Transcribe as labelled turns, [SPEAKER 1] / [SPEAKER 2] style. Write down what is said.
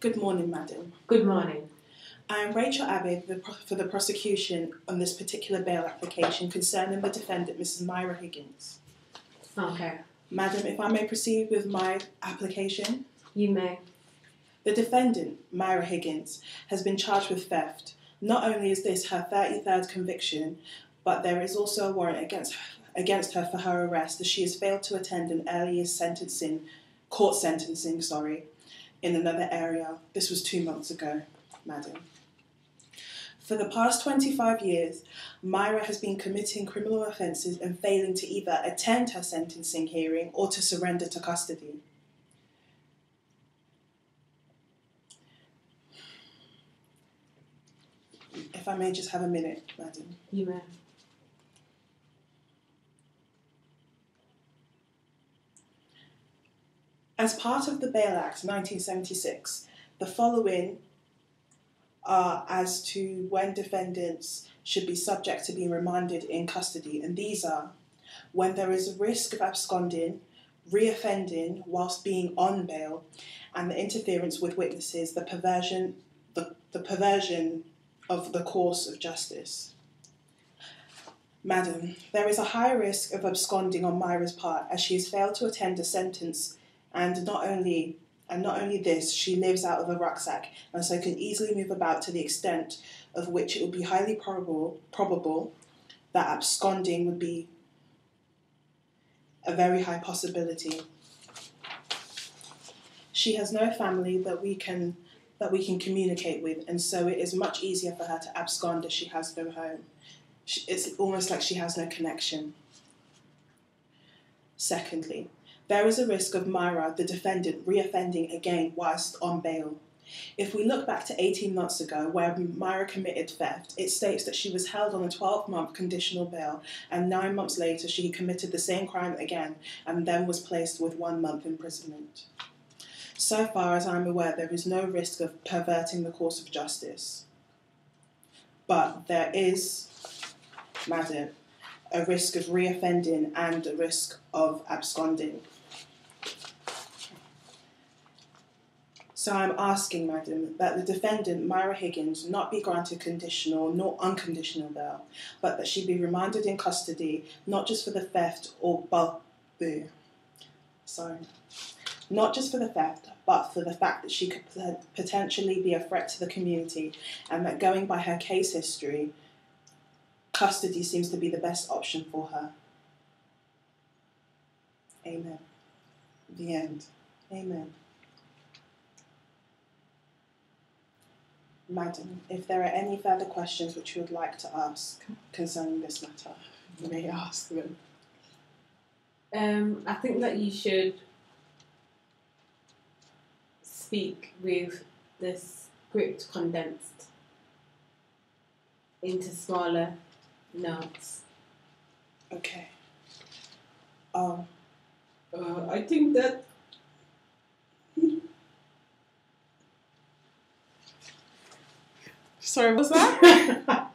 [SPEAKER 1] Good morning, madam.
[SPEAKER 2] Good morning.
[SPEAKER 1] I am Rachel Abbey for the prosecution on this particular bail application concerning the defendant, Mrs. Myra Higgins.
[SPEAKER 2] Okay.
[SPEAKER 1] Madam, if I may proceed with my application.
[SPEAKER 2] You may.
[SPEAKER 1] The defendant, Myra Higgins, has been charged with theft. Not only is this her 33rd conviction, but there is also a warrant against her for her arrest as she has failed to attend an earlier court sentencing, in another area. This was 2 months ago, madam. For the past 25 years, Myra has been committing criminal offences and failing to either attend her sentencing hearing or to surrender to custody. If I may just have a minute, madam.
[SPEAKER 2] You may.
[SPEAKER 1] As part of the Bail Act 1976, the following are as to when defendants should be subject to being remanded in custody, and these are when there is a risk of absconding, reoffending whilst being on bail, and the interference with witnesses, the perversion of the course of justice. Madam, there is a high risk of absconding on Myra's part as she has failed to attend a sentence, and not only this, she lives out of a rucksack and so can easily move about to the extent of which it would be highly probable that absconding would be a very high possibility. She has no family that we can communicate with, and so it is much easier for her to abscond as she has no home. It's almost like she has no connection. Secondly, there is a risk of Myra, the defendant, reoffending again whilst on bail. If we look back to 18 months ago where Myra committed theft, it states that she was held on a 12-month conditional bail and 9 months later she committed the same crime again and then was placed with 1 month imprisonment. So far as I'm aware, there is no risk of perverting the course of justice. But there is, madam, a risk of reoffending and a risk of absconding. So I'm asking, madam, that the defendant, Myra Higgins, not be granted conditional nor unconditional bail, but that she be remanded in custody, not just for the theft not just for the theft, but for the fact that she could potentially be a threat to the community, and that going by her case history, custody seems to be the best option for her. Amen. The end. Amen. Madam, if there are any further questions which you would like to ask concerning this matter, you may ask them.
[SPEAKER 2] I think that you should speak with the script condensed into smaller notes.
[SPEAKER 1] Okay.
[SPEAKER 2] I think that
[SPEAKER 1] Sorry, what's that?